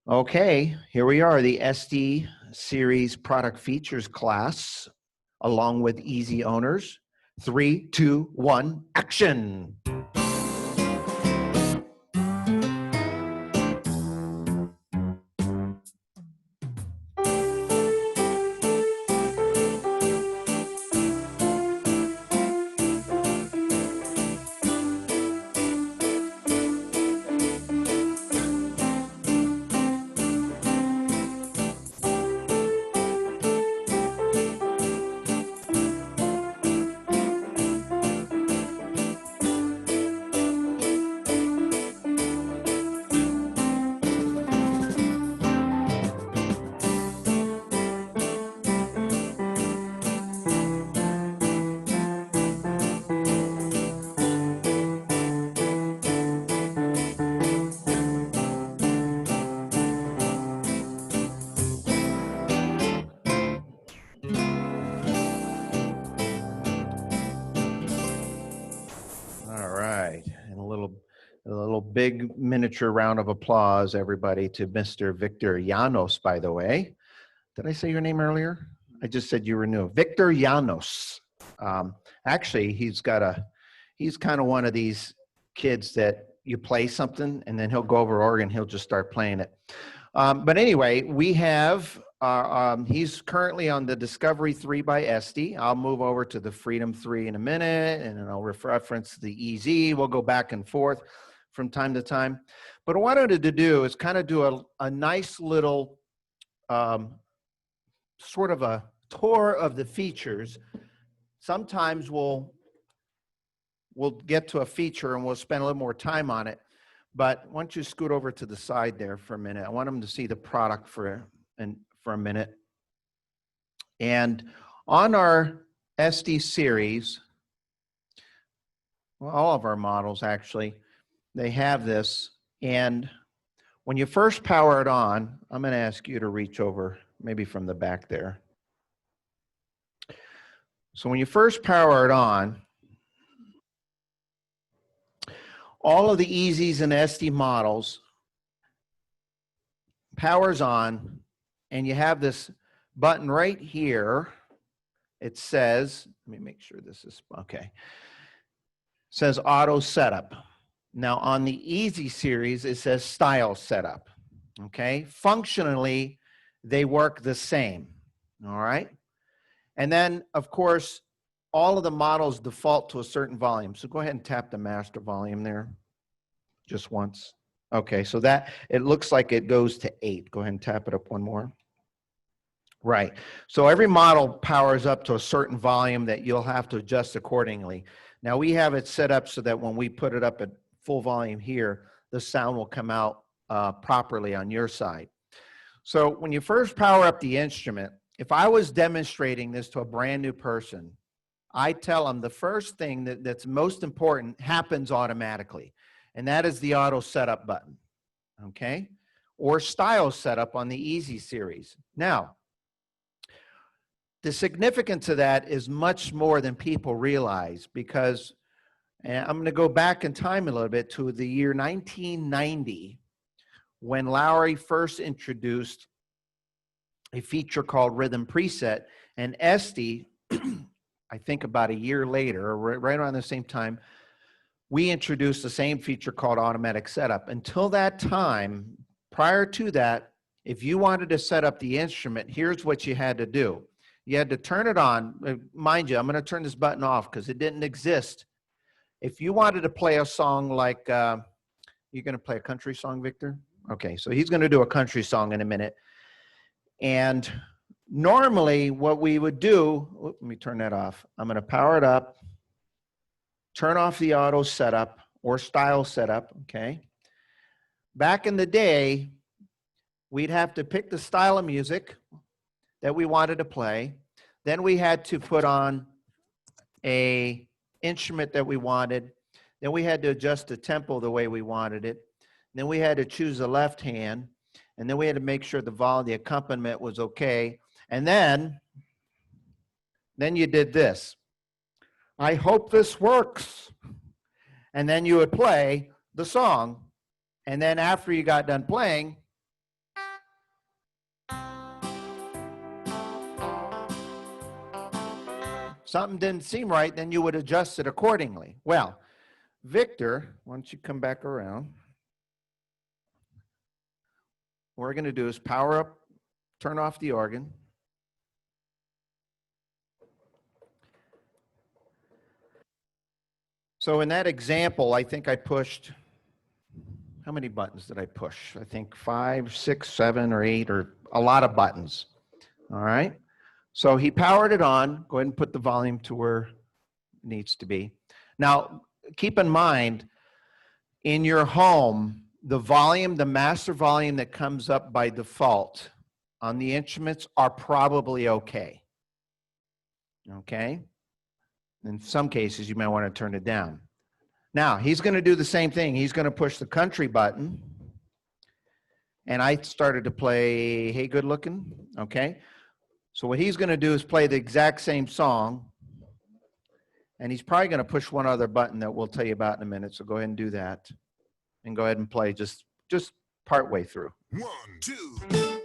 Okay, here we are, the Estey series product features class, along with easy owners. 3, 2, 1, action. All right, and a little big miniature round of applause, everybody, to Mr. Victor Llanos, by the way. Did I say your name earlier? I just said you were new. Victor Llanos. Actually, he's kind of one of these kids that you play something and then he'll go over organ, he'll just start playing it. But anyway, we have, he's currently on the Discovery 3 by Estey. I'll move over to the Freedom 3 in a minute, and then I'll reference the EZ. We'll go back and forth from time to time. But what I wanted to do is kind of do a nice little sort of a tour of the features. Sometimes we'll get to a feature and we'll spend a little more time on it. But why don't you scoot over to the side there for a minute? I want them to see the product for a minute. And on our Estey series, well, all of our models actually, they have this. And when you first power it on, I'm going to ask you to reach over, maybe from the back there. So when you first power it on, all of the EZs and Estey models powers on, and you have this button right here. It says, let me make sure this is okay. It says auto setup. Now on the Easy series, it says style setup. Okay, functionally, they work the same. All right, and then of course, all of the models default to a certain volume. So go ahead and tap the master volume there just once. Okay, so that, it looks like it goes to 8. Go ahead and tap it up one more. Right, so every model powers up to a certain volume that you'll have to adjust accordingly. Now we have it set up so that when we put it up at full volume here, the sound will come out properly on your side. So when you first power up the instrument, if I was demonstrating this to a brand new person, I tell them the first thing that's most important happens automatically, and that is the auto setup button, okay? Or style setup on the Easy series. Now, the significance of that is much more than people realize, because, and I'm going to go back in time a little bit to the year 1990, when Lowry first introduced a feature called Rhythm Preset, and Estey, I think about a year later, or right around the same time, we introduced the same feature called Automatic Setup. Until that time, prior to that, if you wanted to set up the instrument, here's what you had to do. You had to turn it on. Mind you, I'm going to turn this button off because it didn't exist. If you wanted to play a song like, you're going to play a country song, Victor? Okay, so he's going to do a country song in a minute. And normally what we would do, let me turn that off. I'm going to power it up, turn off the auto setup or style setup, okay? Back in the day, we'd have to pick the style of music that we wanted to play. Then we had to put on a instrument that we wanted. Then we had to adjust the tempo the way we wanted it. Then we had to choose the left hand. And then we had to make sure the volume, the accompaniment was okay. And then you did this. I hope this works. And then you would play the song. And then after you got done playing, something didn't seem right, then you would adjust it accordingly. Well, Victor, why don't you come back around? What we're going to do is power up, turn off the organ. So in that example, I think I pushed, how many buttons did I push? I think 5, 6, 7, or 8, or a lot of buttons. All right. So he powered it on. Go ahead and put the volume to where it needs to be. Now, keep in mind, in your home, the volume, the master volume that comes up by default on the instruments are probably okay. Okay? In some cases, you might want to turn it down. Now, he's going to do the same thing. He's going to push the country button. And I started to play Hey Good Looking. Okay? So what he's going to do is play the exact same song. And he's probably going to push one other button that we'll tell you about in a minute. So go ahead and do that. And go ahead and play just part way through. 1, 2.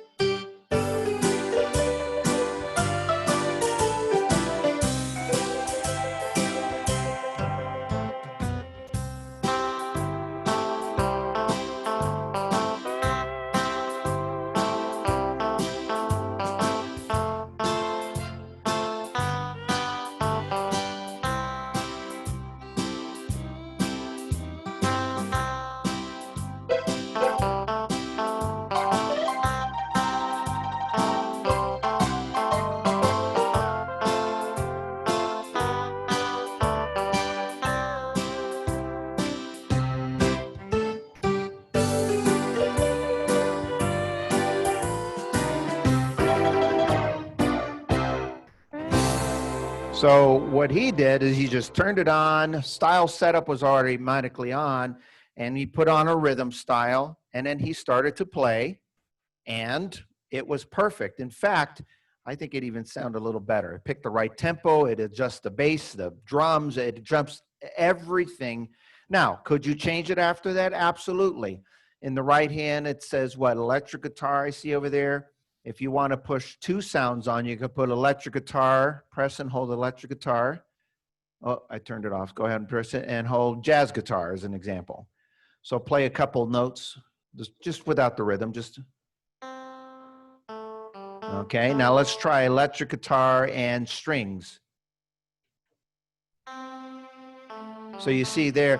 So what he did is he just turned it on. Style setup was already automatically on, and he put on a rhythm style, and then he started to play, and it was perfect. In fact, I think it even sounded a little better. It picked the right tempo. It adjusts the bass, the drums. It jumps everything. Now, could you change it after that? Absolutely. In the right hand, it says what? Electric guitar I see over there. If you want to push 2 sounds on, you can put electric guitar, press and hold electric guitar. Oh, I turned it off. Go ahead and press it and hold jazz guitar as an example. So play a couple notes just without the rhythm. Just okay. Now let's try electric guitar and strings. So you see there,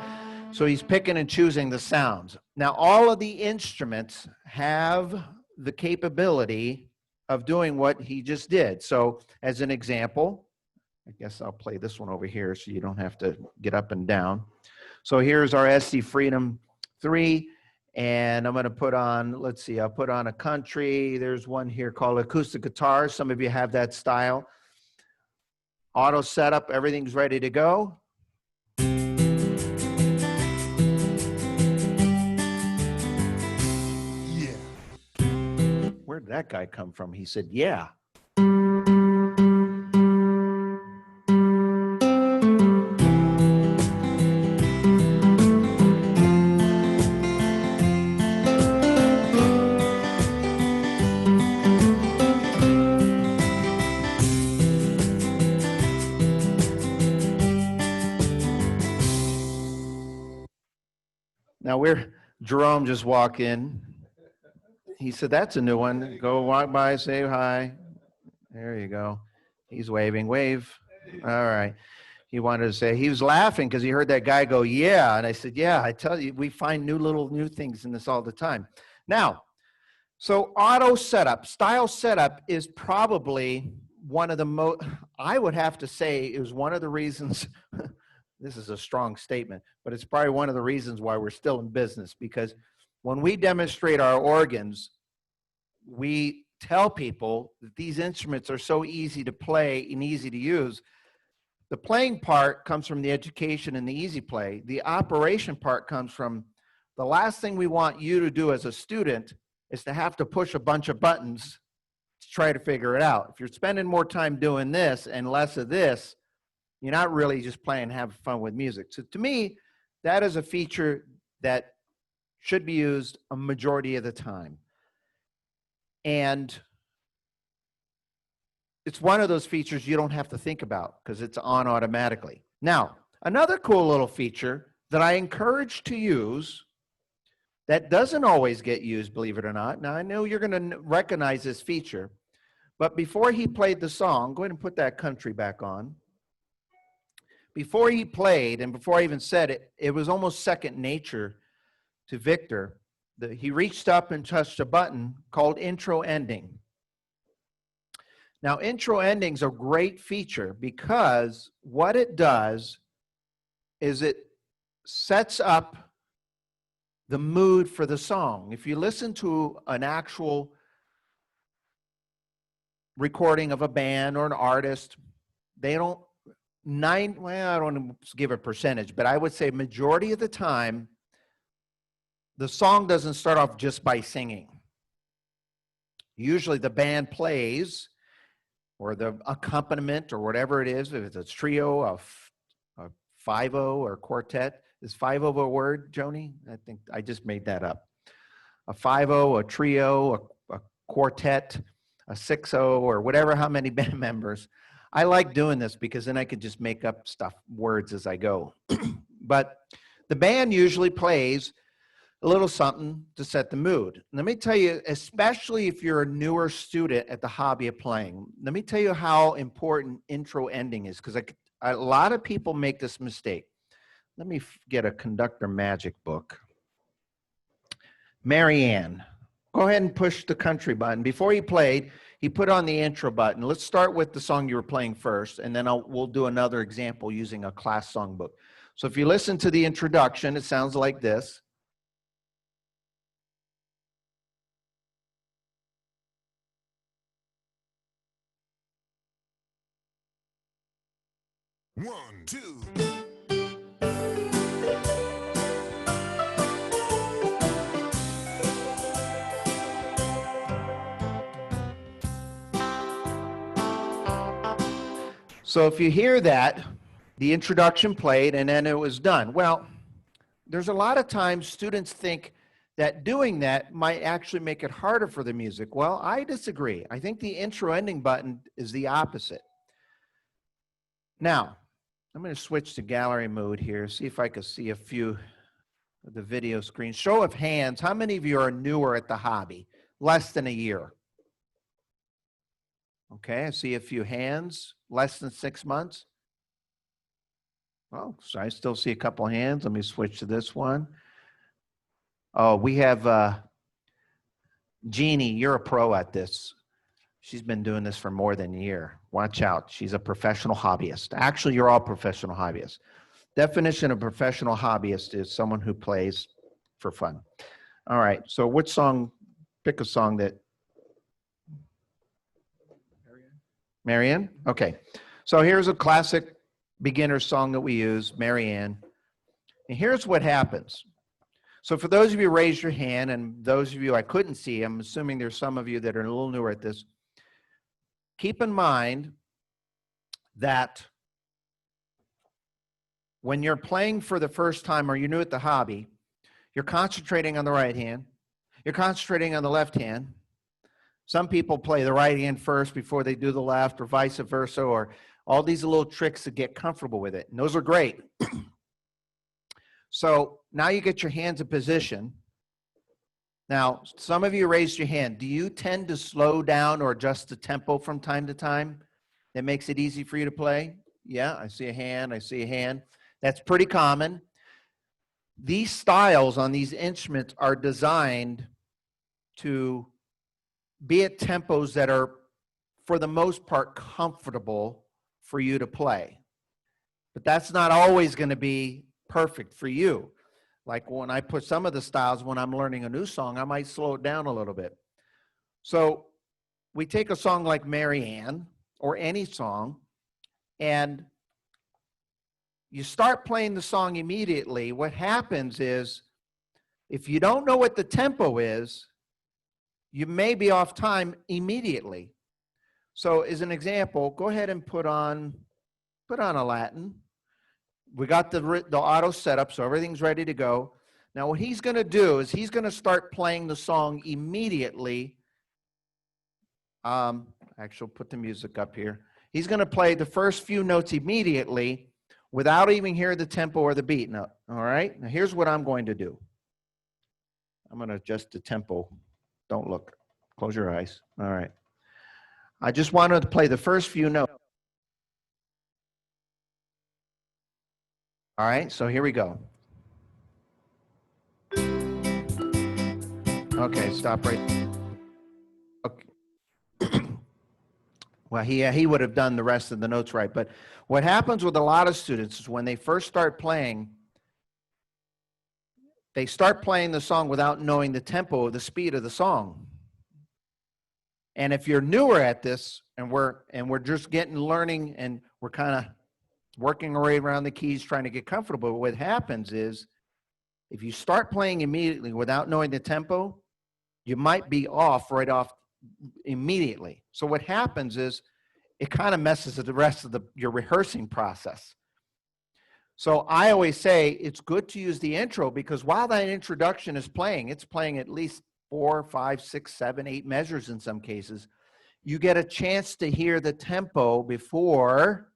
so he's picking and choosing the sounds. Now all of the instruments have the capability of doing what he just did. So as an example, I guess I'll play this one over here so you don't have to get up and down. So here's our Estey Freedom 3, and I'm going to put on, let's see, I'll put on a country. There's one here called acoustic guitar. Some of you have that style. Auto setup, everything's ready to go. Where did that guy come from? He said, yeah. Now Jerome just walked in. He said, that's a new one. Go walk by, say hi. There you go. He's waving. Wave. All right. He wanted to say, he was laughing because he heard that guy go, yeah. And I said, yeah, I tell you, we find new things in this all the time. Now, so auto setup, style setup is probably one of the most, I would have to say is one of the reasons, this is a strong statement, but it's probably one of the reasons why we're still in business, because when we demonstrate our organs, we tell people that these instruments are so easy to play and easy to use. The playing part comes from the education and the easy play. The operation part comes from the last thing we want you to do as a student is to have to push a bunch of buttons to try to figure it out. If you're spending more time doing this and less of this, you're not really just playing and having fun with music. So to me, that is a feature that should be used a majority of the time. And it's one of those features you don't have to think about because it's on automatically. Now, another cool little feature that I encourage to use that doesn't always get used, believe it or not. Now, I know you're going to recognize this feature, but before he played the song, go ahead and put that country back on. Before he played, and before I even said it, it was almost second nature to Victor. He reached up and touched a button called intro ending. Now, intro ending's a great feature because what it does is it sets up the mood for the song. If you listen to an actual recording of a band or an artist, they don't, I don't want to give a percentage, but I would say majority of the time, the song doesn't start off just by singing. Usually the band plays, or the accompaniment, or whatever it is, if it's a trio, a 5/0 or quartet. Is 5/0 a word, Joni? I think I just made that up. A 5/0, a trio, a quartet, a 6/0, or whatever, how many band members. I like doing this because then I could just make up words as I go. But the band usually plays a little something to set the mood. Let me tell you, especially if you're a newer student at the hobby of playing, let me tell you how important intro ending is, because a lot of people make this mistake. Let me get a conductor magic book. Marianne, go ahead and push the country button. Before he played, he put on the intro button. Let's start with the song you were playing first, and then we'll do another example using a class songbook. So if you listen to the introduction, it sounds like this. One, two. So if you hear that, the introduction played and then it was done. Well, there's a lot of times students think that doing that might actually make it harder for the music. Well, I disagree. I think the intro ending button is the opposite. Now, I'm going to switch to gallery mode here, see if I can see a few of the video screens. Show of hands, how many of you are newer at the hobby? Less than a year. Okay, I see a few hands, less than 6 months. Oh, so I still see a couple hands. Let me switch to this one. Oh, we have Jeannie, you're a pro at this. She's been doing this for more than a year. Watch out, she's a professional hobbyist. Actually, you're all professional hobbyists. Definition of professional hobbyist is someone who plays for fun. All right, so which song, pick a song that, Marianne? Okay, so here's a classic beginner song that we use, Marianne. And here's what happens. So for those of you who raised your hand, and those of you I couldn't see, I'm assuming there's some of you that are a little newer at this, keep in mind that when you're playing for the first time or you're new at the hobby, you're concentrating on the right hand, you're concentrating on the left hand. Some people play the right hand first before they do the left, or vice versa, or all these little tricks to get comfortable with it. And those are great. So now you get your hands in position. Now, some of you raised your hand. Do you tend to slow down or adjust the tempo from time to time? That makes it easy for you to play? Yeah, I see a hand, I see a hand. That's pretty common. These styles on these instruments are designed to be at tempos that are, for the most part, comfortable for you to play. But that's not always going to be perfect for you. Like when I put some of the styles, when I'm learning a new song, I might slow it down a little bit. So we take a song like Marianne, or any song, and you start playing the song immediately. What happens is, if you don't know what the tempo is, you may be off time immediately. So as an example, go ahead and put on a Latin. We got the auto setup, so everything's ready to go. Now what he's going to do is he's going to start playing the song immediately. Actually, put the music up here. He's going to play the first few notes immediately without even hearing the tempo or the beat. Now, all right? Now, here's what I'm going to do. I'm going to adjust the tempo. Don't look. Close your eyes. All right. I just wanted to play the first few notes. All right, so here we go. Okay, stop right. Okay. Well, he would have done the rest of the notes right. But what happens with a lot of students is when they first start playing, they start playing the song without knowing the tempo or the speed of the song. And if you're newer at this, and we're just learning, and we're kind of working our way around the keys, trying to get comfortable, what happens is, if you start playing immediately without knowing the tempo, you might be off right off immediately. So what happens is, it kind of messes with the rest of your rehearsing process. So I always say it's good to use the intro, because while that introduction is playing, it's playing at least 4, 5, 6, 7, 8 measures in some cases. You get a chance to hear the tempo before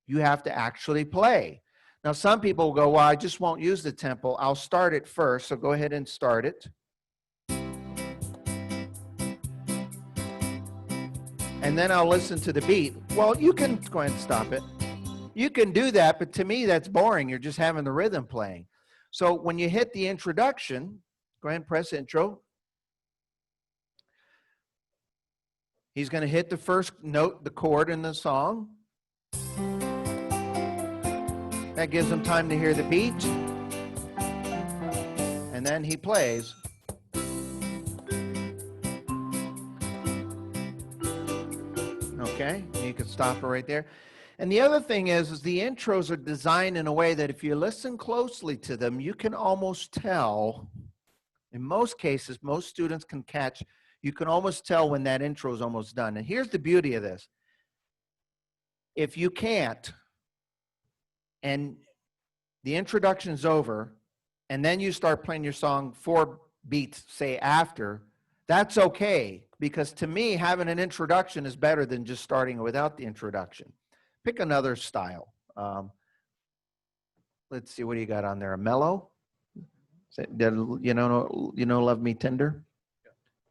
you have to actually play. Now, some people will go, well, I just won't use the tempo. I'll start it first. So go ahead and start it. And then I'll listen to the beat. Well, you can go ahead and stop it. You can do that, but to me, that's boring. You're just having the rhythm playing. So when you hit the introduction, go ahead and press intro. He's going to hit the first note, the chord in the song. That gives him time to hear the beat. And then he plays. Okay, you can stop it right there. And the other thing is the intros are designed in a way that if you listen closely to them, you can almost tell, in most cases, most students can catch, you can almost tell when that intro is almost done. And here's the beauty of this. If you can't, and the introduction's over, and then you start playing your song 4 beats, say, after, that's okay. Because to me, having an introduction is better than just starting without the introduction. Pick another style. Let's see, what do you got on there? A mellow? You know, Love Me Tender?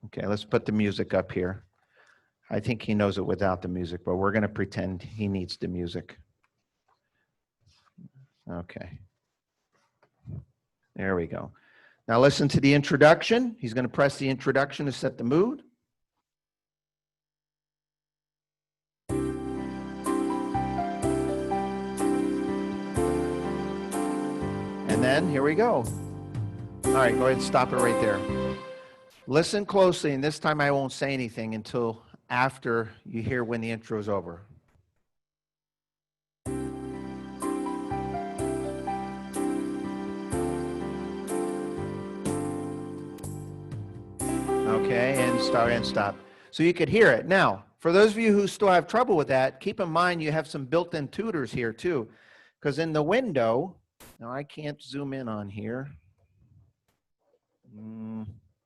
Okay, let's put the music up here. I think he knows it without the music, but we're going to pretend he needs the music. Okay. There we go. Now listen to the introduction. He's going to press the introduction to set the mood. And then, here we go. All right, go ahead and stop it right there. Listen closely, and this time I won't say anything until after you hear when the intro is over. Okay, and start and stop. So you could hear it. Now, for those of you who still have trouble with that, keep in mind you have some built-in tutors here too. Because in the window, now I can't zoom in on here.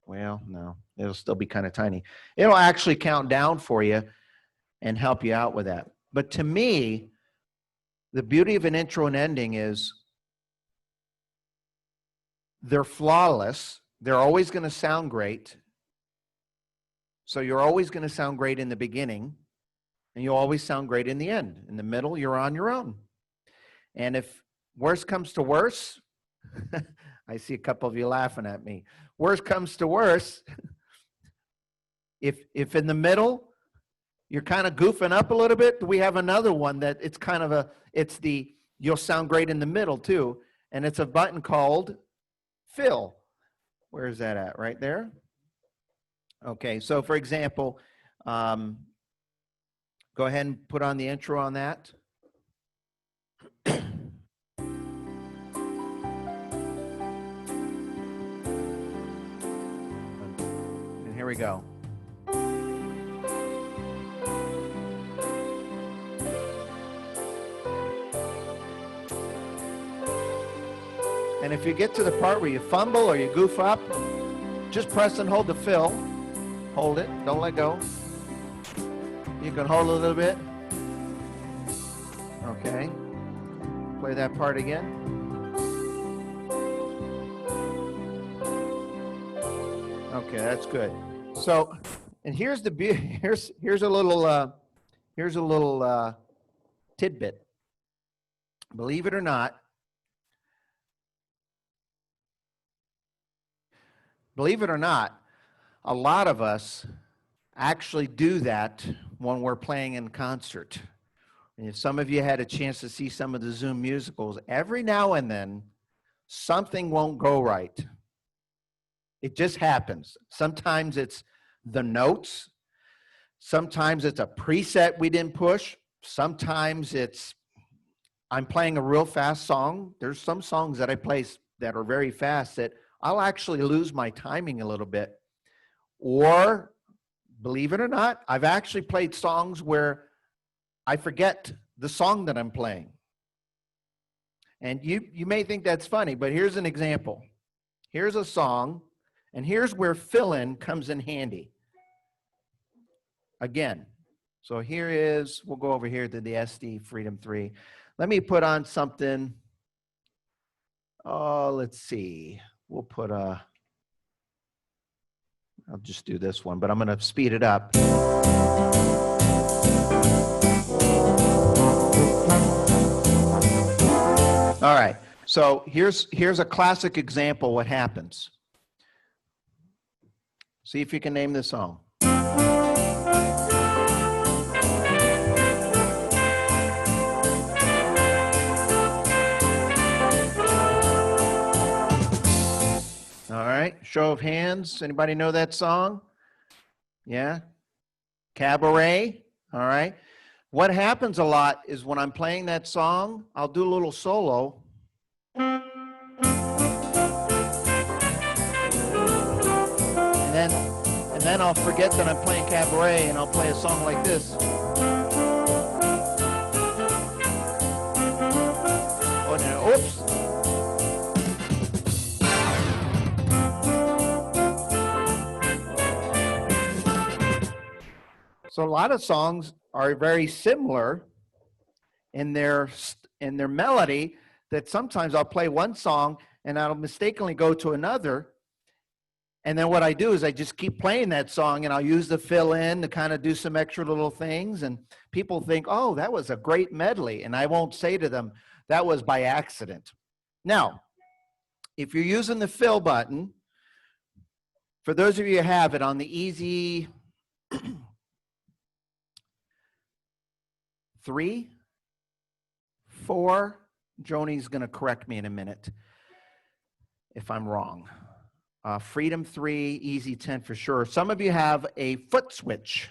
Well, no, it'll still be kind of tiny. It'll actually count down for you and help you out with that. But to me, the beauty of an intro and ending is they're flawless. They're always going to sound great. So you're always going to sound great in the beginning, and you'll always sound great in the end. In the middle, you're on your own. And if worse comes to worse, I see a couple of you laughing at me. Worse comes to worse, if in the middle, you're kind of goofing up a little bit, we have another one that it's kind of you'll sound great in the middle too. And it's a button called fill. Where is that at? Right there? Okay, so for example, go ahead and put on the intro on that. And here we go. And if you get to the part where you fumble or you goof up, just press and hold the fill. Hold it, don't let go. You can hold a little bit. Okay. Play that part again. Okay, that's good. So, and here's the here's a little tidbit. Believe it or not, a lot of us actually do that when we're playing in concert. And if some of you had a chance to see some of the Zoom musicals, every now and then something won't go right. It just happens. Sometimes it's the notes. Sometimes it's a preset we didn't push. Sometimes it's I'm playing a real fast song. There's some songs that I play that are very fast that I'll actually lose my timing a little bit. Or, believe it or not, I've actually played songs where I forget the song that I'm playing. And you may think that's funny, but here's an example. Here's a song, and here's where fill-in comes in handy. Again, so here is, we'll go over here to the Estey Freedom 3. Let me put on something, let's see. We'll put I'll just do this one, but I'm going to speed it up. All right, so here's a classic example what happens. See if you can name the song. All right, show of hands. Anybody know that song? Yeah? Cabaret, all right. What happens a lot is when I'm playing that song, I'll do a little solo. And then I'll forget that I'm playing Cabaret and I'll play a song like this. Oh, no, oops. So a lot of songs are very similar in their melody that sometimes I'll play one song and I'll mistakenly go to another. And then what I do is I just keep playing that song and I'll use the fill in to kind of do some extra little things. And people think, oh, that was a great medley. And I won't say to them, that was by accident. Now, if you're using the fill button, for those of you who have it on the easy 3, 4, Joni's going to correct me in a minute if I'm wrong. Freedom 3, easy 10 for sure. Some of you have a foot switch.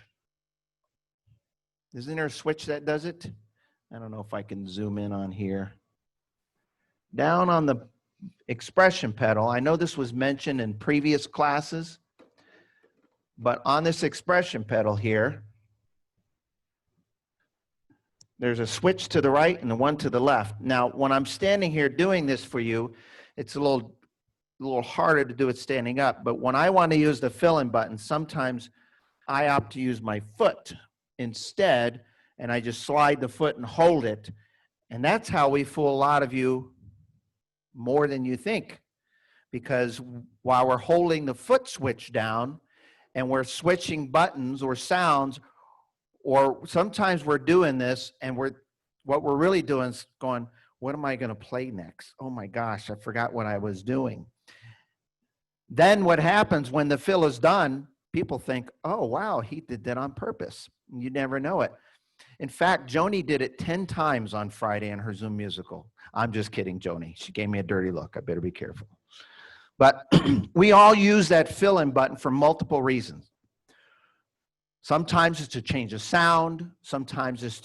Isn't there a switch that does it? I don't know if I can zoom in on here. Down on the expression pedal, I know this was mentioned in previous classes, but on this expression pedal here, there's a switch to the right and the one to the left. Now, when I'm standing here doing this for you, it's a little harder to do it standing up. But when I want to use the fill-in button, sometimes I opt to use my foot instead, and I just slide the foot and hold it. And that's how we fool a lot of you more than you think. Because while we're holding the foot switch down and we're switching buttons or sounds, or sometimes we're doing this and what we're really doing is going, what am I going to play next? Oh my gosh, I forgot what I was doing. Then what happens when the fill is done, people think, oh wow, he did that on purpose. You never know it. In fact, Joni did it 10 times on Friday in her Zoom musical. I'm just kidding, Joni. She gave me a dirty look. I better be careful. But we all use that fill-in button for multiple reasons. Sometimes it's to change the sound. Sometimes it's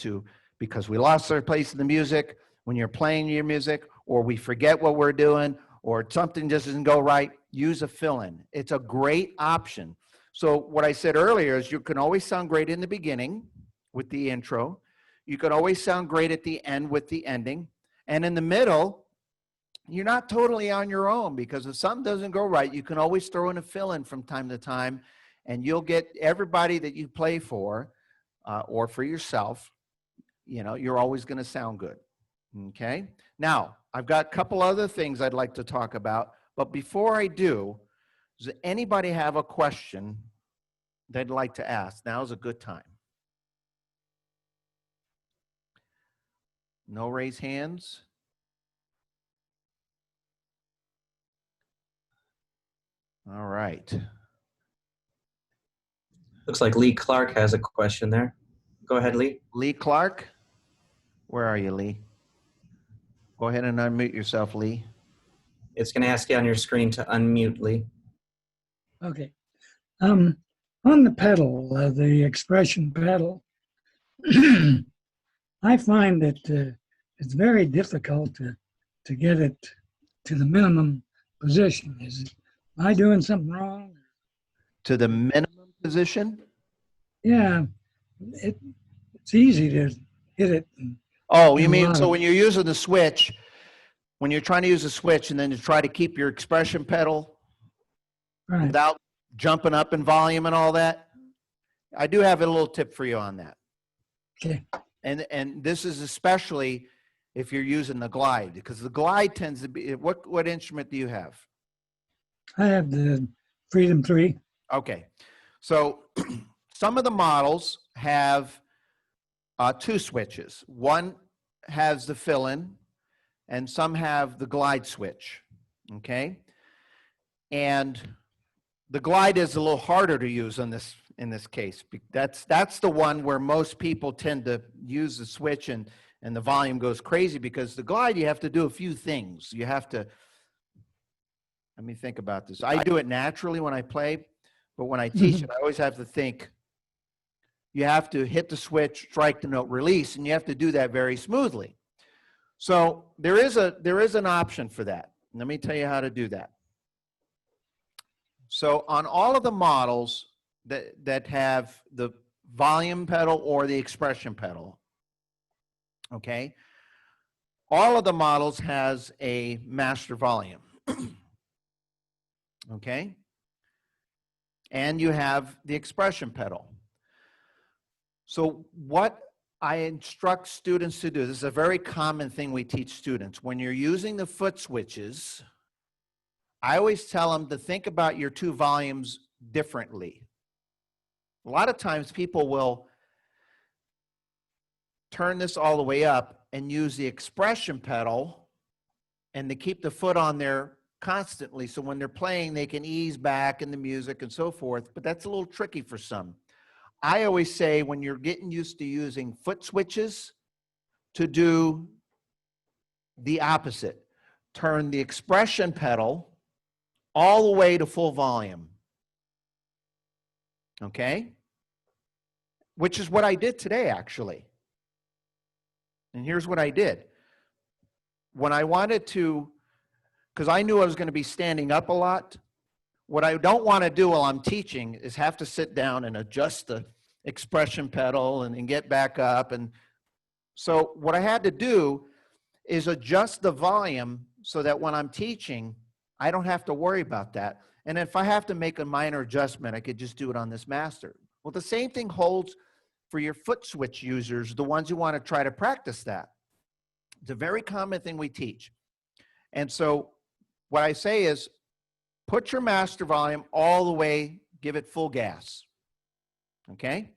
because we lost our place in the music when you're playing your music, or we forget what we're doing, or something just doesn't go right. Use a fill-in. It's a great option. So what I said earlier is you can always sound great in the beginning with the intro. You can always sound great at the end with the ending. And in the middle, you're not totally on your own, because if something doesn't go right, you can always throw in a fill-in from time to time, and you'll get everybody that you play for or for yourself, you're always going to sound good. Okay. Now, I've got a couple other things I'd like to talk about, but before I do, does anybody have a question they'd like to ask? Now's a good time. No raise hands? All right. Looks like Lee Clark has a question there. Go ahead, Lee. Lee Clark? Where are you, Lee? Go ahead and unmute yourself, Lee. It's going to ask you on your screen to unmute, Lee. Okay. On the pedal, the expression pedal, I find that it's very difficult to get it to the minimum position. Am I doing something wrong? To the minimum position? Yeah, it's easy to hit it. Oh, you mean, so when you're using the switch, when you're trying to use a switch and then to try to keep your expression pedal Right. without jumping up in volume and all that? I do have a little tip for you on that. Okay. And this is especially if you're using the glide, because the glide tends to be, what instrument do you have? I have the Freedom 3. Okay. So some of the models have two switches. One has the fill-in and some have the glide switch. Okay. And the glide is a little harder to use in this case. That's the one where most people tend to use the switch and the volume goes crazy, because the glide, you have to do a few things. You have to, let me think about this. I do it naturally when I play, but when I teach it, I always have to think. You have to hit the switch, strike the note, release, and you have to do that very smoothly. So there is an option for that. Let me tell you how to do that. So on all of the models that have the volume pedal or the expression pedal, okay, all of the models has a master volume, okay, and you have the expression pedal. So what I instruct students to do, this is a very common thing we teach students, when you're using the foot switches, I always tell them to think about your two volumes differently. A lot of times people will turn this all the way up and use the expression pedal and to keep the foot on there constantly, so when they're playing they can ease back in the music and so forth, but that's a little tricky for some. I always say when you're getting used to using foot switches, to do the opposite. Turn the expression pedal all the way to full volume. Okay? Which is what I did today, actually. And here's what I did. When I wanted to, because I knew I was going to be standing up a lot, what I don't want to do while I'm teaching is have to sit down and adjust the expression pedal and get back up. And so what I had to do is adjust the volume so that when I'm teaching, I don't have to worry about that. And if I have to make a minor adjustment, I could just do it on this master. Well, the same thing holds for your foot switch users, the ones who want to try to practice that. It's a very common thing we teach. And so what I say is, put your master volume all the way, give it full gas. Okay?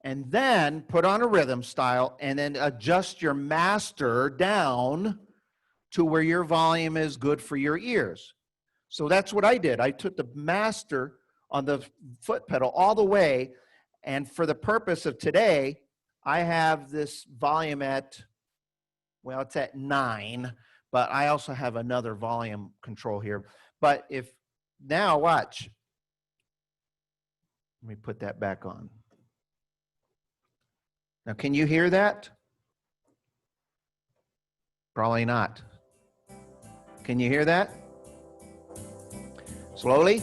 And then put on a rhythm style and then adjust your master down to where your volume is good for your ears. So that's what I did. I took the master on the foot pedal all the way, and for the purpose of today, I have this volume at, well, it's at 9, but I also have another volume control here. But if, now watch. Let me put that back on. Now, can you hear that? Probably not. Can you hear that? Slowly?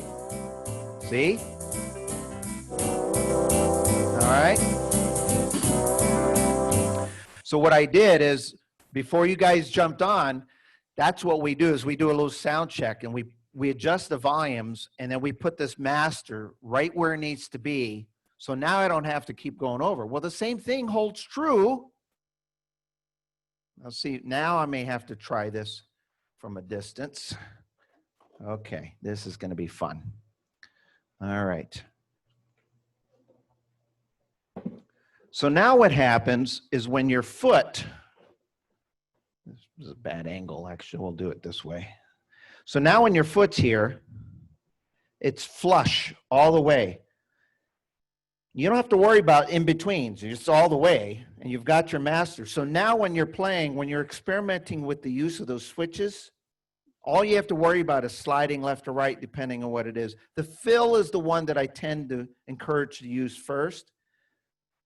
See? All right. So what I did is, before you guys jumped on, that's what we do, is we do a little sound check and we adjust the volumes, and then we put this master right where it needs to be So now I don't have to keep going over. Well, the same thing holds true. I'll see, now I may have to try this from a distance. Okay, this is going to be fun. All right. So now what happens is when your foot, this is a bad angle, actually, we'll do it this way. So now when your foot's here, it's flush all the way. You don't have to worry about in-betweens. It's all the way, and you've got your master. So now when you're playing, when you're experimenting with the use of those switches, all you have to worry about is sliding left or right, depending on what it is. The fill is the one that I tend to encourage to use first,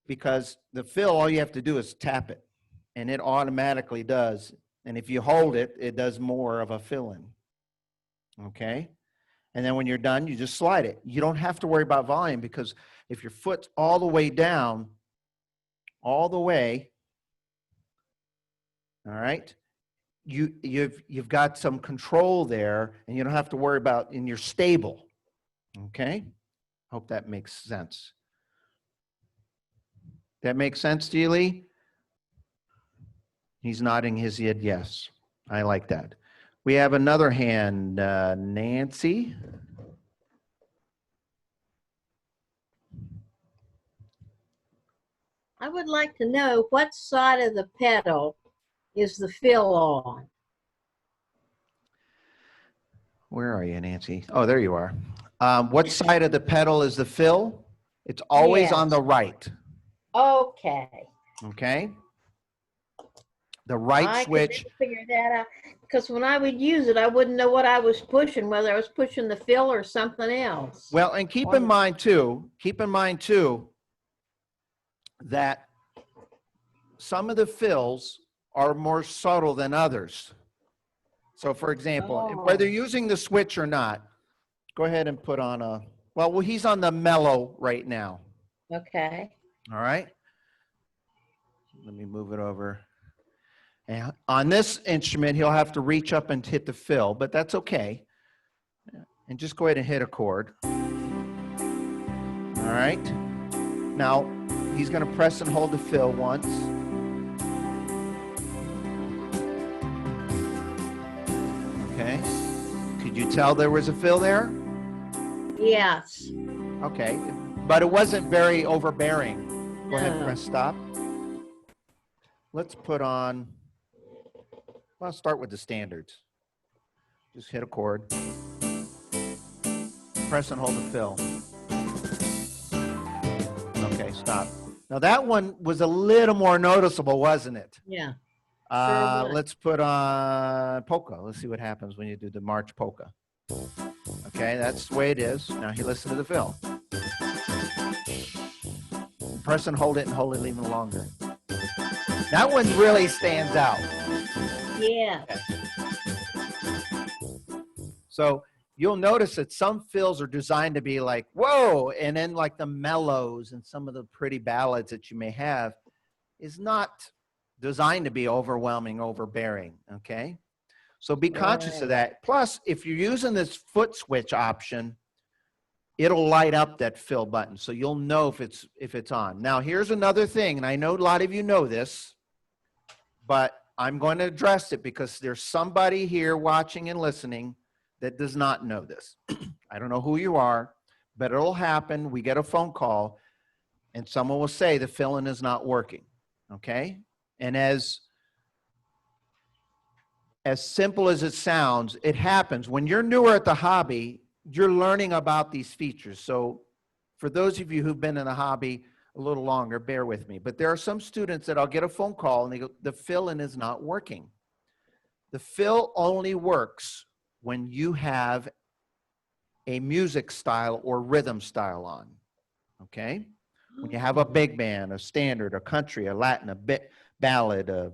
because the fill, all you have to do is tap it, and it automatically does. And if you hold it, it does more of a fill-in. Okay? And then when you're done, you just slide it. You don't have to worry about volume, because if your foot's all the way down, all the way, all right, you've got some control there, and you don't have to worry about, and you're stable. Okay? Hope that makes sense. That makes sense to you, Lee? He's nodding his head yes. I like that. We have another hand, Nancy. I would like to know what side of the pedal is the fill on? Where are you, Nancy? Oh, there you are. What side of the pedal is the fill? It's always on Yes. the right. Okay. Okay? The right I switch. could figure that out because when I would use it, I wouldn't know what I was pushing, whether I was pushing the fill or something else. Well, and keep in mind too, that some of the fills are more subtle than others. So for example, whether you're using the switch or not, go ahead and put on a, well, he's on the mellow right now. Okay. All right. Let me move it over. And on this instrument, he'll have to reach up and hit the fill, but that's okay. And just go ahead and hit a chord. All right. Now, he's going to press and hold the fill once. Okay. Could you tell there was a fill there? Yes. Okay. But it wasn't very overbearing. Go ahead and No. press stop. Let's put on, well, I'll start with the standards. Just hit a chord. Press and hold the fill. Okay, stop. Now that one was a little more noticeable, wasn't it? Yeah. Sure was. Let's put on polka. Let's see what happens when you do the march polka. Okay, that's the way it is. Now you listen to the fill. Press and hold it even longer. That one really stands out. Yeah. So you'll notice that some fills are designed to be like, whoa, and then like the mellows and some of the pretty ballads that you may have is not designed to be overwhelming, overbearing, okay? So be conscious of that. Plus, if you're using this foot switch option, it'll light up that fill button, so you'll know if it's on. Now, here's another thing, and I know a lot of you know this, but I'm going to address it because there's somebody here watching and listening that does not know this. I don't know who you are, but it'll happen. We get a phone call, and someone will say the fill-in is not working, okay? And as simple as it sounds, it happens. When you're newer at the hobby, you're learning about these features. So for those of you who've been in the hobby a little longer, bear with me. But there are some students that I'll get a phone call and they go, the fill-in is not working. The fill only works when you have a music style or rhythm style on, okay? When you have a big band, a standard, a country, a Latin, a ballad, a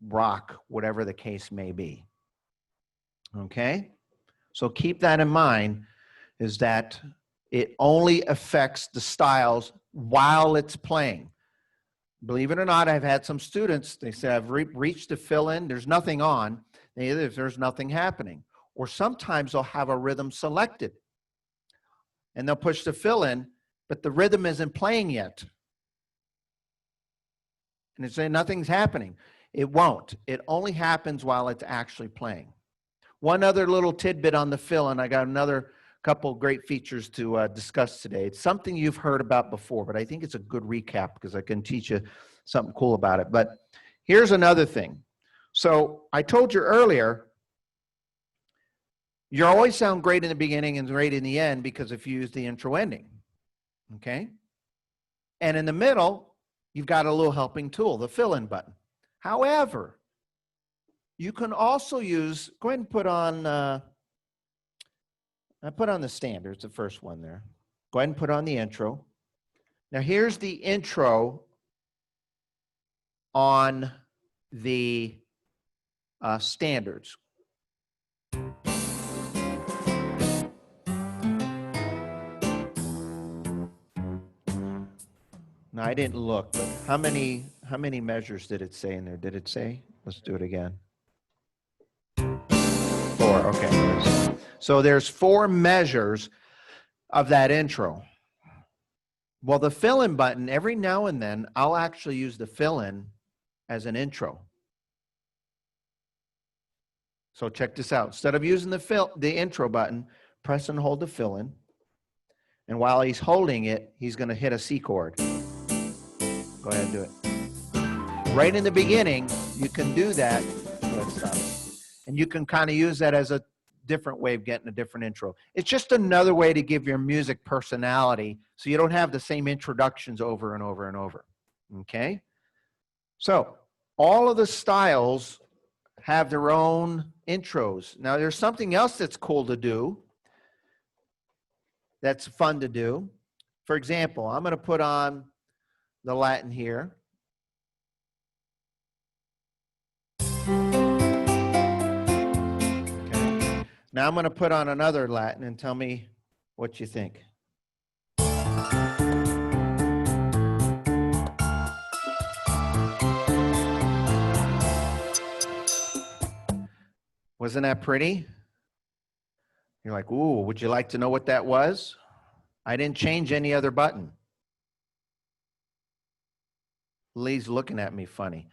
rock, whatever the case may be, okay? So keep that in mind, is that it only affects the styles while it's playing. Believe it or not, I've had some students, they say, I've reached the fill-in, there's nothing on, there's nothing happening. Or sometimes they'll have a rhythm selected, and they'll push the fill-in, but the rhythm isn't playing yet. And it's saying nothing's happening. It won't. It only happens while it's actually playing. One other little tidbit on the fill, and I got another couple great features to discuss today. It's something you've heard about before, but I think it's a good recap because I can teach you something cool about it. But here's another thing. So I told you earlier, you always sound great in the beginning and great in the end because if you use the intro ending, okay? And in the middle, you've got a little helping tool, the fill-in button. However, you can also use, go ahead and put on, I put on the standards, the first one there. Go ahead and put on the intro. Now here's the intro on the standards. Now I didn't look, but how many measures did it say in there? Did it say? Let's do it again. 4, okay. So there's 4 measures of that intro. Well, the fill-in button, every now and then, I'll actually use the fill-in as an intro. So check this out. Instead of using the intro button, press and hold the fill-in. And while he's holding it, he's going to hit a C chord. Go ahead and do it. Right in the beginning, you can do that. Let's stop. And you can kind of use that as a different way of getting a different intro. It's just another way to give your music personality so you don't have the same introductions over and over and over. Okay? So all of the styles have their own intros. Now there's something else that's cool to do, that's fun to do. For example, I'm going to put on the Latin here. Okay. Now I'm going to put on another Latin and tell me what you think. Wasn't that pretty? You're like, ooh, would you like to know what that was? I didn't change any other button. Lee's looking at me funny.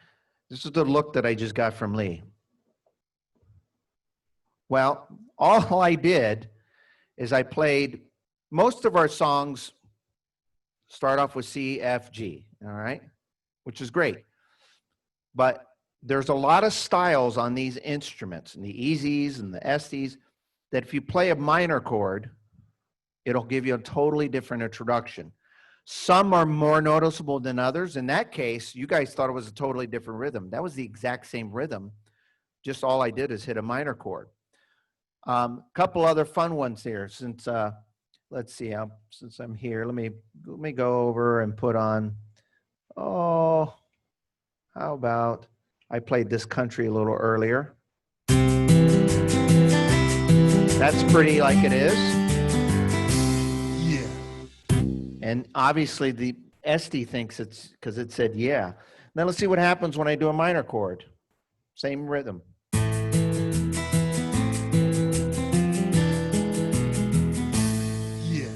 This is the look that I just got from Lee. Well, all I did is I played, most of our songs start off with C, F, G, all right? Which is great. But there's a lot of styles on these instruments, and the Easies and the Esteys, that if you play a minor chord, it'll give you a totally different introduction. Some are more noticeable than others. In that case, you guys thought it was a totally different rhythm. That was the exact same rhythm. Just all I did is hit a minor chord. Couple other fun ones here. Since let's see, since I'm here, let me go over and put on. Oh, how about I played this country a little earlier. That's pretty like it is. And obviously the Estey thinks it's because it said yeah. Now let's see what happens when I do a minor chord. Same rhythm. Yeah.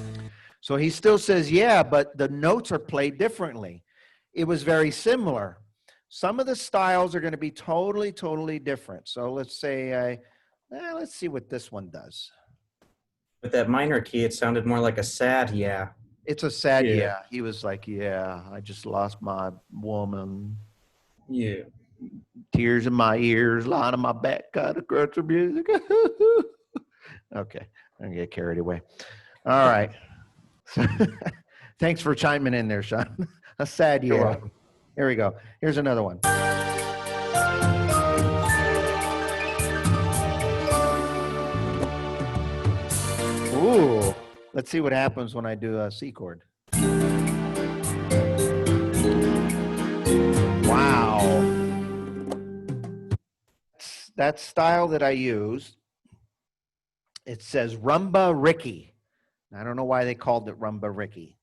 So he still says yeah, but the notes are played differently. It was very similar. Some of the styles are going to be totally, totally different. So let's say let's see what this one does. With that minor key, it sounded more like a sad yeah. It's a sad yeah. He was like, yeah, I just lost my woman. Yeah. Tears in my ears, line on my back, kind of country music. Okay, I'm going to get carried away. All right. Thanks for chiming in there, Sean. A sad yeah. You're welcome. Here we go. Here's another one. Ooh. Let's see what happens when I do a C chord. Wow. That style that I use, it says Rumba Ricky. I don't know why they called it Rumba Ricky.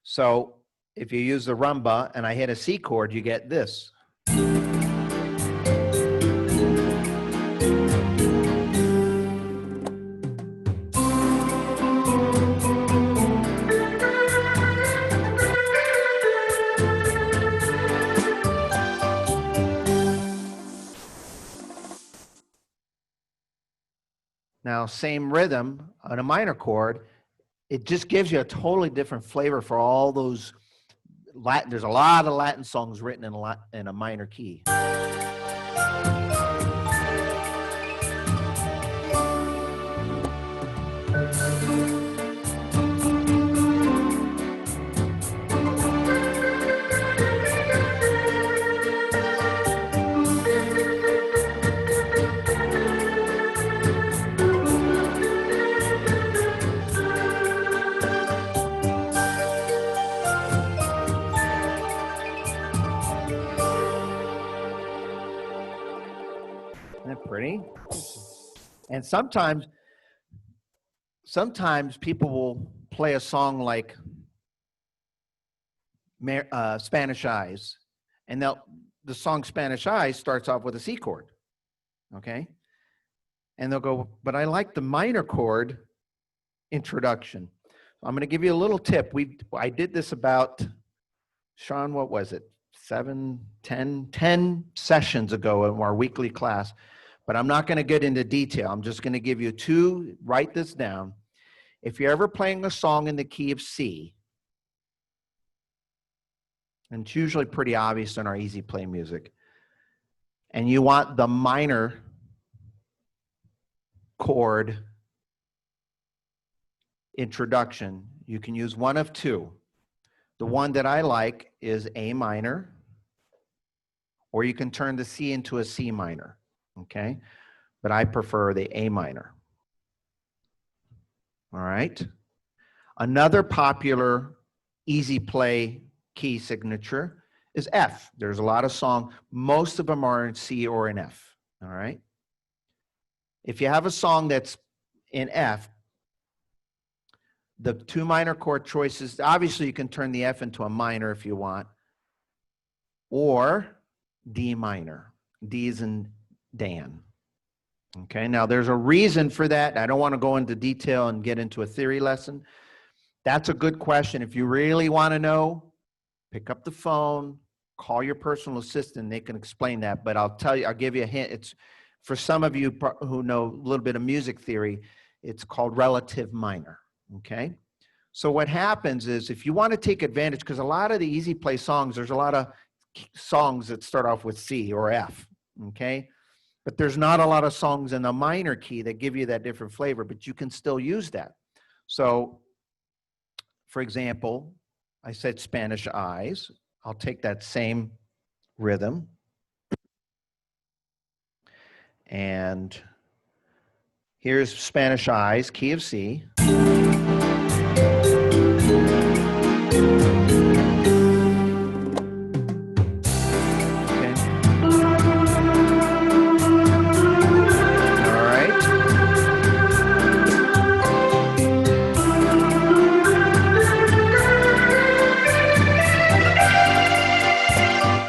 So if you use the rumba and I hit a C chord, you get this. same rhythm on a minor chord, it just gives you a totally different flavor for all those Latin. There's a lot of Latin songs written in a minor key. Isn't that pretty? And sometimes people will play a song like Spanish Eyes, and the song Spanish Eyes starts off with a C chord, okay? And they'll go, but I like the minor chord introduction. I'm going to give you a little tip. I did this about, Sean, what was it? 10 sessions ago in our weekly class, but I'm not going to get into detail. I'm just going to give you two, write this down. If you're ever playing a song in the key of C, and it's usually pretty obvious in our easy play music, and you want the minor chord introduction, you can use one of two. The one that I like is A minor, or you can turn the C into a C minor, okay? But I prefer the A minor. All right? Another popular easy play key signature is F. There's a lot of songs. Most of them are in C or in F, all right? If you have a song that's in F, the two minor chord choices, obviously you can turn the F into a minor if you want, or D minor. D is in Dan. Okay, now there's a reason for that. I don't want to go into detail and get into a theory lesson. That's a good question. If you really want to know, pick up the phone, call your personal assistant, they can explain that. But I'll tell you, I'll give you a hint. It's for some of you who know a little bit of music theory, it's called relative minor. Okay, so what happens is if you want to take advantage, because a lot of the easy play songs, there's a lot of songs that start off with C or F, okay? But there's not a lot of songs in the minor key that give you that different flavor, but you can still use that. So, for example, I said Spanish Eyes. I'll take that same rhythm and here's Spanish Eyes, key of C.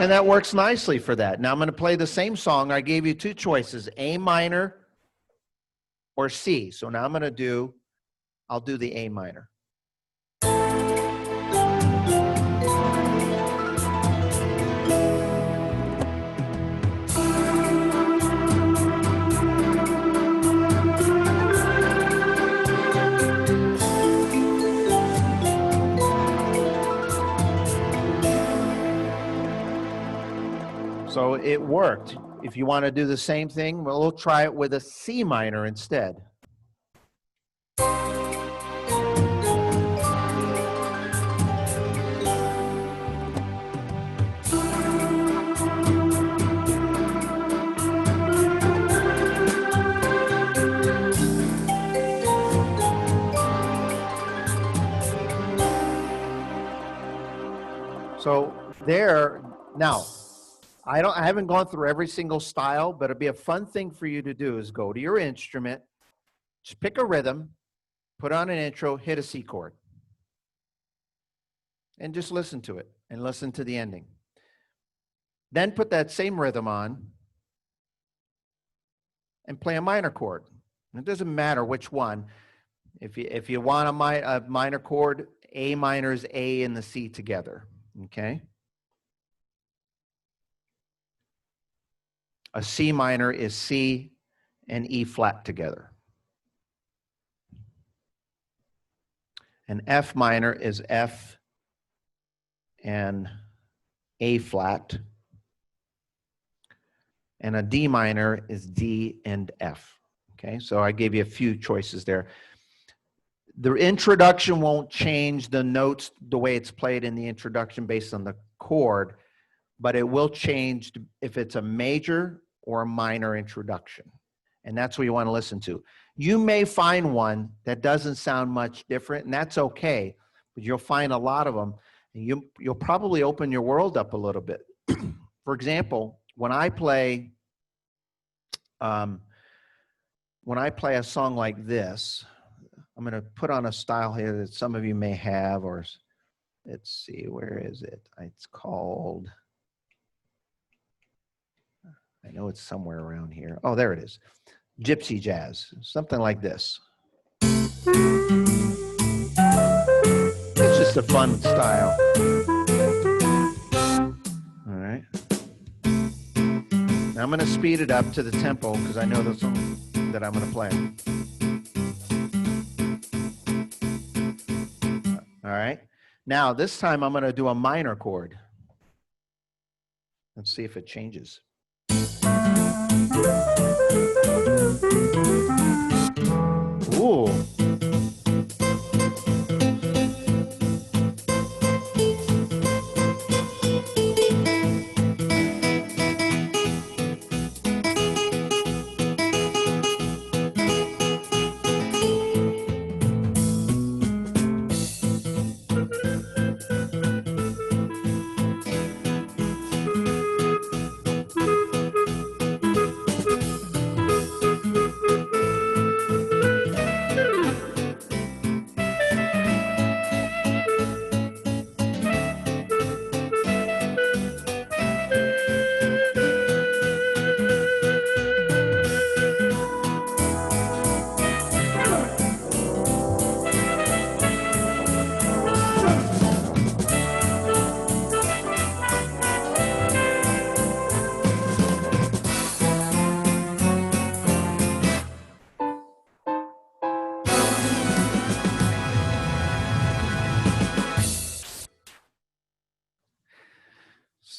And that works nicely for that. Now I'm going to play the same song. I gave you two choices, A minor or C. So now I'll do the A minor. So it worked. If you want to do the same thing, we'll try it with a C minor instead. So there, now, I haven't gone through every single style, but it'd be a fun thing for you to do is go to your instrument, just pick a rhythm, put on an intro, hit a C chord. And just listen to it and listen to the ending. Then put that same rhythm on and play a minor chord. And it doesn't matter which one. If you want a minor chord, A minor is A and the C together, okay? A C minor is C and E flat together. An F minor is F and A flat. And a D minor is D and F. Okay, so I gave you a few choices there. The introduction won't change the notes the way it's played in the introduction based on the chord, but it will change if it's a major or a minor introduction. And that's what you want to listen to. You may find one that doesn't sound much different, and that's okay, but you'll find a lot of them, and you'll probably open your world up a little bit. For example, when I play a song like this, I'm going to put on a style here that some of you may have, or let's see, where is it? It's called, I know it's somewhere around here. Oh, there it is. Gypsy jazz, something like this. It's just a fun style. All right. Now I'm going to speed it up to the tempo because I know the song that I'm going to play. All right. Now this time I'm going to do a minor chord. Let's see if it changes. Ooh.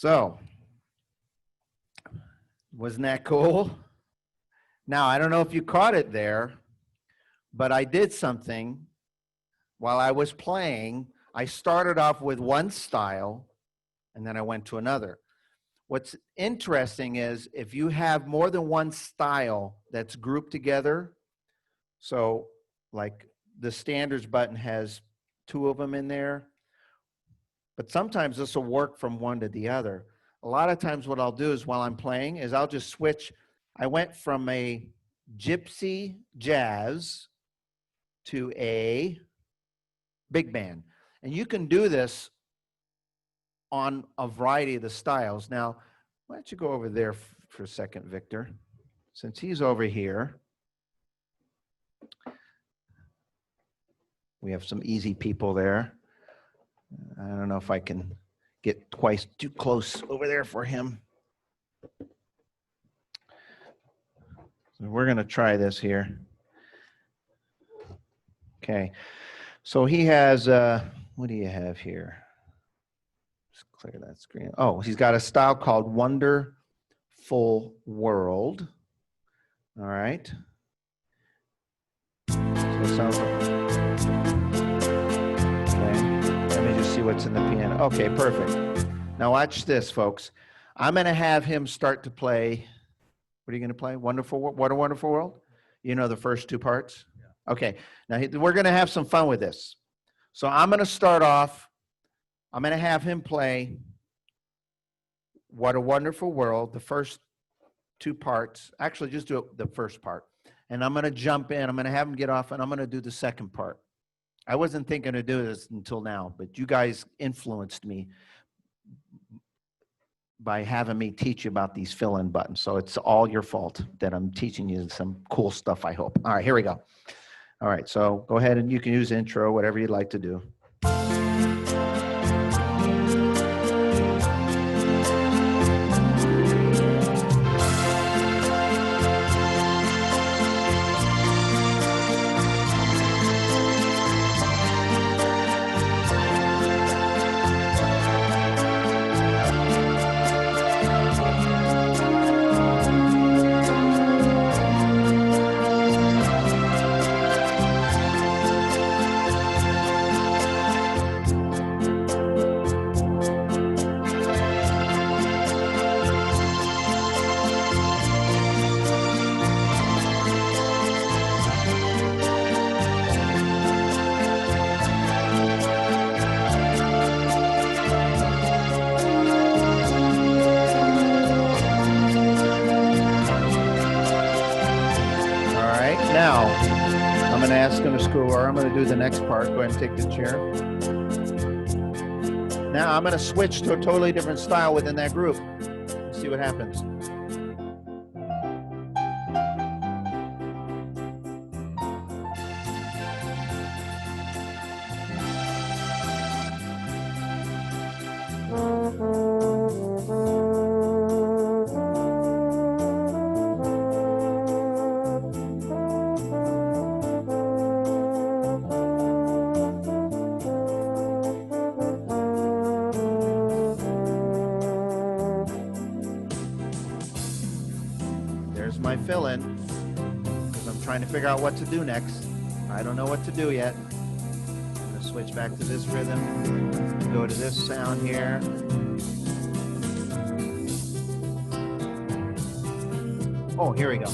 So, wasn't that cool? Now, I don't know if you caught it there, but I did something while I was playing. I started off with one style, and then I went to another. What's interesting is if you have more than one style that's grouped together, so like the standards button has two of them in there, but sometimes this will work from one to the other. A lot of times what I'll do is while I'm playing is I'll just switch. I went from a gypsy jazz to a big band. And you can do this on a variety of the styles. Now, why don't you go over there for a second, Victor? Since he's over here, we have some easy people there. I don't know if I can get twice too close over there for him. So we're going to try this here. Okay. So he has, what do you have here? Just clear that screen. Oh, he's got a style called Wonderful World. All right. So it sounds like, see what's in the piano. Okay, perfect. Now watch this, folks. I'm going to have him start to play. What are you going to play? Wonderful, What a Wonderful World? You know the first two parts? Yeah. Okay. Now we're going to have some fun with this. So I'm going to start off. I'm going to have him play What a Wonderful World, the first two parts. Actually, just do the first part. And I'm going to jump in. I'm going to have him get off, and I'm going to do the second part. I wasn't thinking to do this until now, but you guys influenced me by having me teach you about these fill-in buttons. So it's all your fault that I'm teaching you some cool stuff, I hope. All right, here we go. All right, so go ahead and you can use intro, whatever you'd like to do. or I'm going to do the next part. Go ahead and take the chair. Now I'm going to switch to a totally different style within that group. Let's see what happens. There's my fill-in, because I'm trying to figure out what to do next. I don't know what to do yet. I'm going to switch back to this rhythm, go to this sound here. Oh, here we go.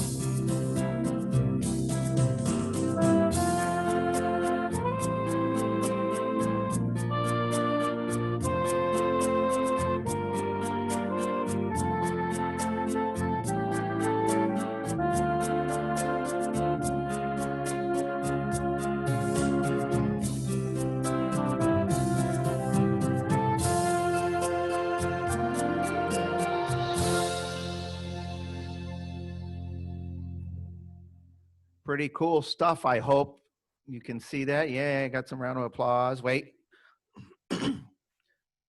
Pretty cool stuff, I hope you can see that. Yeah, I got some round of applause. Wait.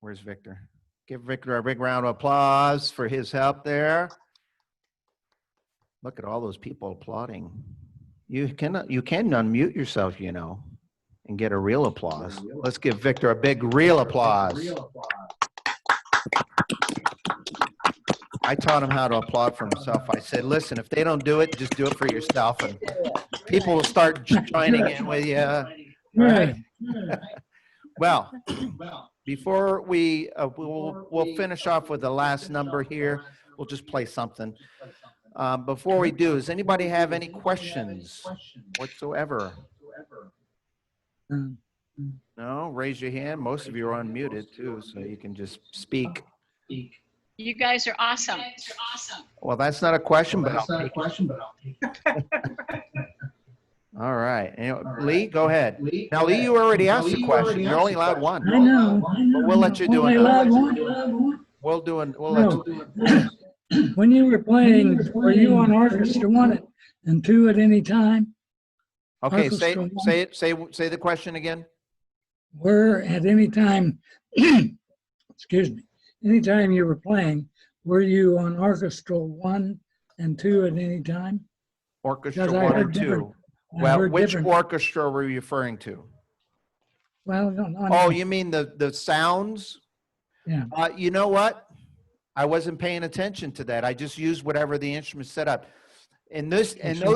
Where's Victor? Give Victor a big round of applause for his help there. Look at all those people applauding. You can unmute yourself, you know, and get a real applause. Let's give Victor a big real applause. I taught him how to applaud for himself. I said, listen, if they don't do it, just do it for yourself. And people will start joining in with you. Right? Well, before we'll finish off with the last number here. We'll just play something. Before we do, does anybody have any questions whatsoever? No? Raise your hand. Most of you are unmuted too, so you can just speak. You guys are awesome. Well, that's not a question, but I'll take it. All right. Lee, go ahead. Now, Lee, you already asked a question. You're only allowed one. I know. But we'll let you do Only another. allowed one? We'll let you do. When you were playing, were you on orchestra 1 and 2 at any time? Okay, Orchestra one. say the question again. Were at any time, excuse me, anytime you were playing, were you on orchestra 1 and 2 at any time? Orchestra Because I 1 or heard 2. different- I Well, heard which different- orchestra were you referring to? Well, no, Oh, you mean the sounds? yeah. You know what? I wasn't paying attention to that. I just used whatever the instrument set up. In those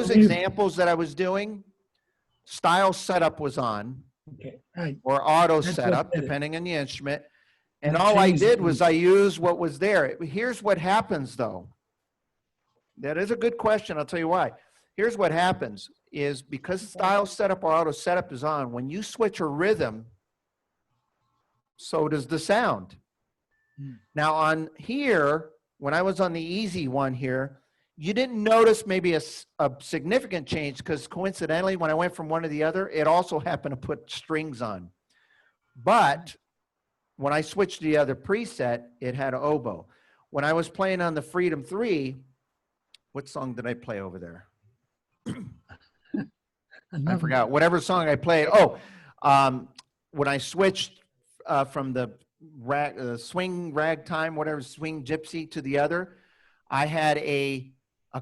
examples that I was doing, style setup was on, Okay, right. or auto That's setup, what did it. depending on the instrument. And That all I changed did it. was I used what was there. Here's what happens though. That is a good question. I'll tell you why. Here's what happens is because style setup or auto setup is on, when you switch a rhythm, so does the sound. Now on here, when I was on the easy one here, you didn't notice maybe a significant change because coincidentally, when I went from one to the other, it also happened to put strings on. But when I switched to the other preset, it had an oboe. When I was playing on the Freedom 3, what song did I play over there? I forgot. Whatever song I played. Oh, when I switched from the swing ragtime, whatever, swing gypsy to the other, I had a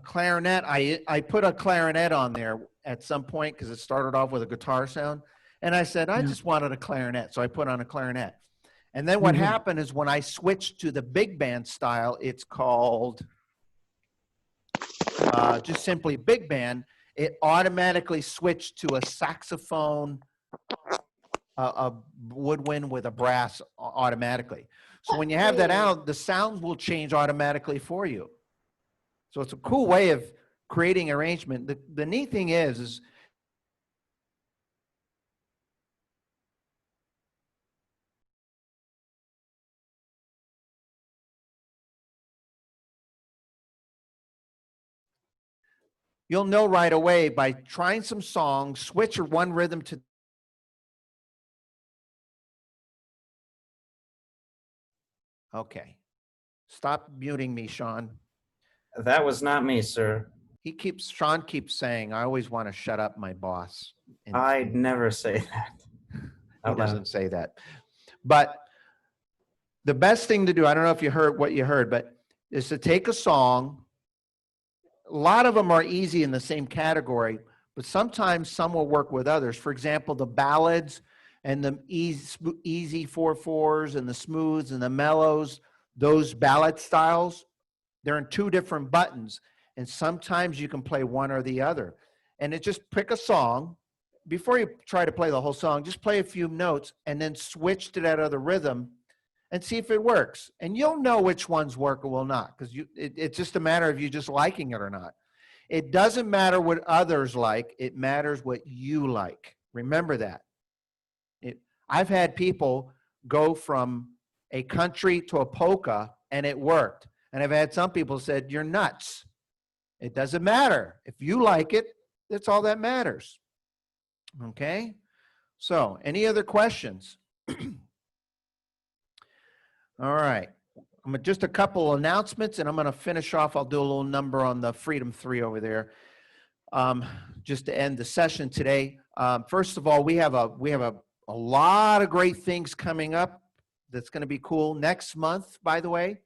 clarinet. I put a clarinet on there at some point because it started off with a guitar sound. And I said, I just wanted a clarinet. So I put on a clarinet. And then what happened is when I switched to the big band style, it's called just simply big band. It automatically switched to a saxophone, a woodwind with a brass automatically. So when you have that out, the sounds will change automatically for you. So it's a cool way of creating arrangement. The neat thing is You'll know right away by trying some songs, switch your one rhythm to. Okay. Stop muting me, Sean. That was not me, sir. Sean keeps saying, I always want to shut up my boss. And I'd never say that. he Out loud. doesn't say that. But the best thing to do, I don't know if you heard what you heard, but is to take a song. A lot of them are easy in the same category, but sometimes some will work with others. For example, the ballads and the easy 4/4s and the smooths and the mellows, those ballad styles, they're in two different buttons. And sometimes you can play one or the other. And it just pick a song. Before you try to play the whole song, just play a few notes and then switch to that other rhythm and see if it works. And you'll know which ones work or will not, because it's just a matter of you just liking it or not. It doesn't matter what others like. It matters what you like. Remember that. I've had people go from a country to a polka and it worked. And I've had some people said, you're nuts. It doesn't matter. If you like it, that's all that matters. Okay? So, any other questions? All right. Just a couple announcements, and I'm going to finish off. I'll do a little number on the Freedom 3 over there, just to end the session today. First of all, we have a lot of great things coming up that's going to be cool. Next month, by the way,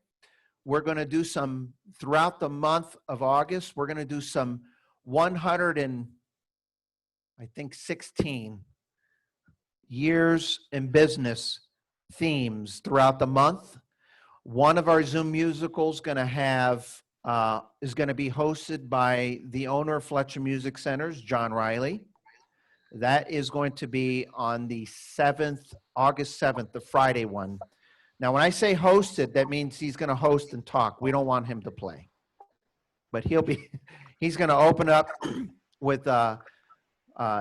we're going to do some, throughout the month of August, we're going to do some 116 years in business themes throughout the month. One of our Zoom musicals going to have is going to be hosted by the owner of Fletcher Music Centers, John Riley. That is going to be on the 7th, August 7th, the Friday one. Now, when I say hosted, that means he's going to host and talk. We don't want him to play, but he's going to open up with,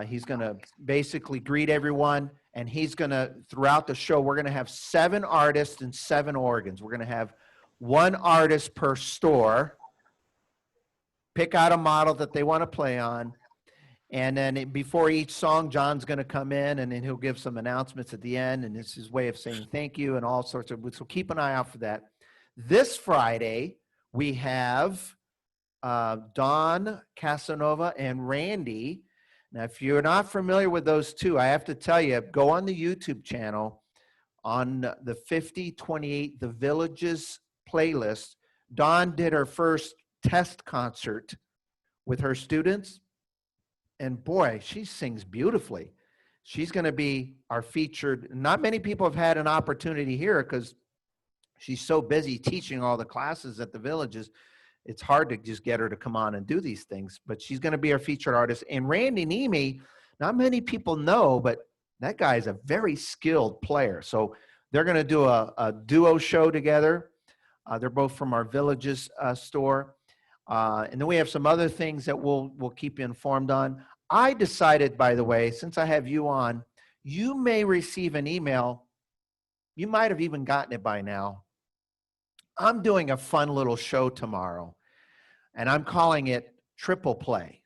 he's going to basically greet everyone. And he's going to, throughout the show, we're going to have 7 artists and 7 organs. We're going to have 1 artist per store, pick out a model that they want to play on. And then before each song, John's going to come in and then he'll give some announcements at the end. And it's his way of saying thank you and all sorts of, so keep an eye out for that. This Friday, we have Don Casanova and Randy. Now, if you're not familiar with those two, I have to tell you, go on the YouTube channel on the 5028 The Villages playlist. Dawn did her first test concert with her students. And boy, she sings beautifully. She's going to be our featured. Not many people have had an opportunity here because she's so busy teaching all the classes at the Villages. It's hard to just get her to come on and do these things, but she's going to be our featured artist. And Randy Nemi, not many people know, but that guy is a very skilled player. So they're going to do a duo show together. They're both from our Villages store. And then we have some other things that we'll keep you informed on. I decided, by the way, since I have you on, you may receive an email. You might have even gotten it by now. I'm doing a fun little show tomorrow, and I'm calling it Triple Play.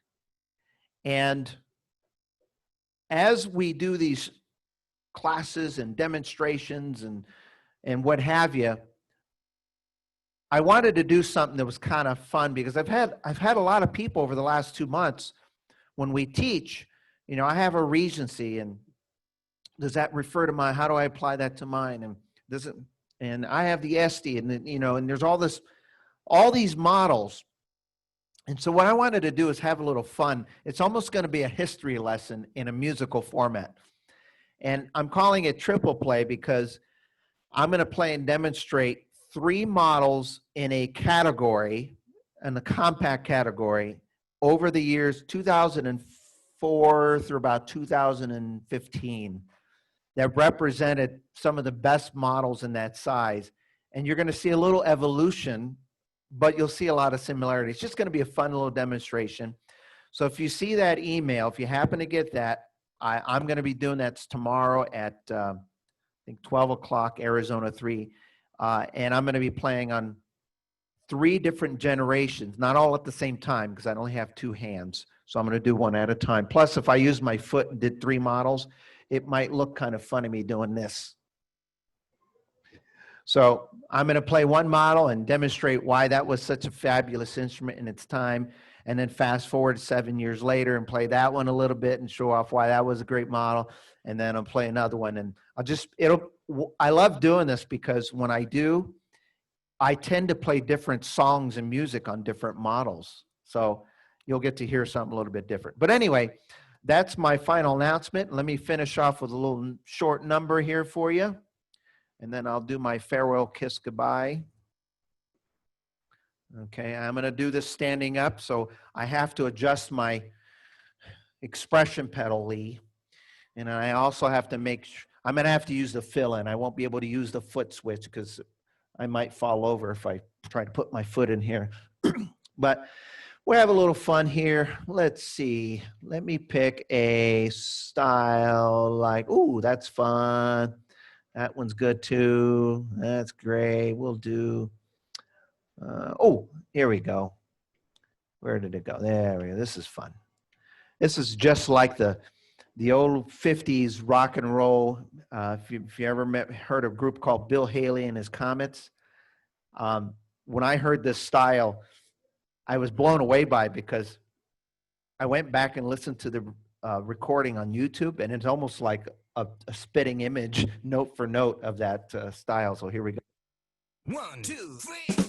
And as we do these classes and demonstrations and what have you, I wanted to do something that was kind of fun because I've had a lot of people over the last 2 months when we teach, you know, I have a regency, and does that refer to mine? How do I apply that to mine? And does it? And I have the Estey, and then, you know, and there's all these models. And so what I wanted to do is have a little fun. It's almost going to be a history lesson in a musical format. And I'm calling it Triple Play because I'm going to play and demonstrate 3 models in a category, in the compact category, over the years 2004 through about 2015. That represented some of the best models in that size. And you're going to see a little evolution, but you'll see a lot of similarities. It's just going to be a fun little demonstration. So if you see that email, if you happen to get that, I'm going to be doing that tomorrow at, I think, 12 o'clock, Arizona 3. And I'm going to be playing on 3 different generations, not all at the same time because I only have 2 hands. So I'm going to do one at a time. Plus, if I use my foot and did 3 models, it might look kind of funny me doing this. So I'm going to play one model and demonstrate why that was such a fabulous instrument in its time. And then fast forward 7 years later and play that one a little bit and show off why that was a great model. And then I'll play another one. And I love doing this because when I do, I tend to play different songs and music on different models. So you'll get to hear something a little bit different. But anyway, that's my final announcement. Let me finish off with a little short number here for you. And then I'll do my farewell kiss goodbye. Okay, I'm going to do this standing up, so I have to adjust my expression pedal, Lee. And I also have to make sure, I'm going to have to use the fill-in. I won't be able to use the foot switch because I might fall over if I try to put my foot in here. But we'll have a little fun here. Let's see. Let me pick a style like, ooh, that's fun. That one's good too. That's great. We'll do, oh, here we go. Where did it go? There we go. This is fun. This is just like the old 50s rock and roll. If you ever heard of a group called Bill Haley and his Comets, when I heard this style, I was blown away by it because I went back and listened to the recording on YouTube, and it's almost like a spitting image, note for note, of that style. So here we go. 1, 2, 3.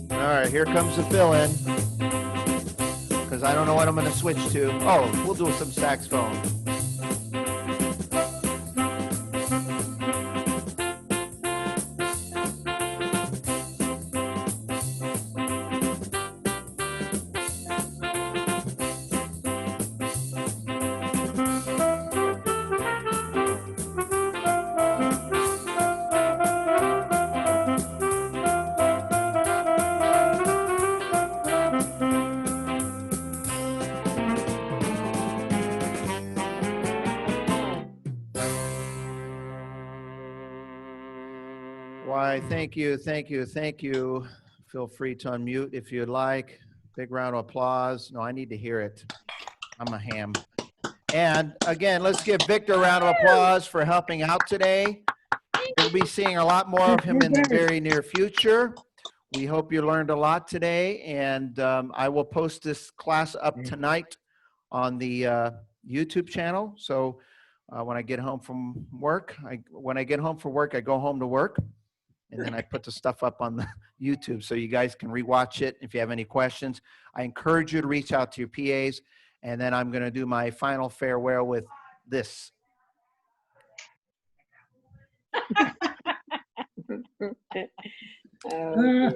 All right, here comes the fill-in, because I don't know what I'm going to switch to. Oh, we'll do some saxophone. Why, thank you, thank you, thank you. Feel free to unmute if you'd like. Big round of applause. No, I need to hear it. I'm a ham. And again, let's give Victor a round of applause for helping out today. We'll be seeing a lot more of him in the very near future. We hope you learned a lot today, and I will post this class up tonight on the YouTube channel. So when I get home from work, I go home to work, and then I put the stuff up on the YouTube so you guys can rewatch it. If you have any questions, I encourage you to reach out to your PAs, and then I'm going to do my final farewell with this. Uh,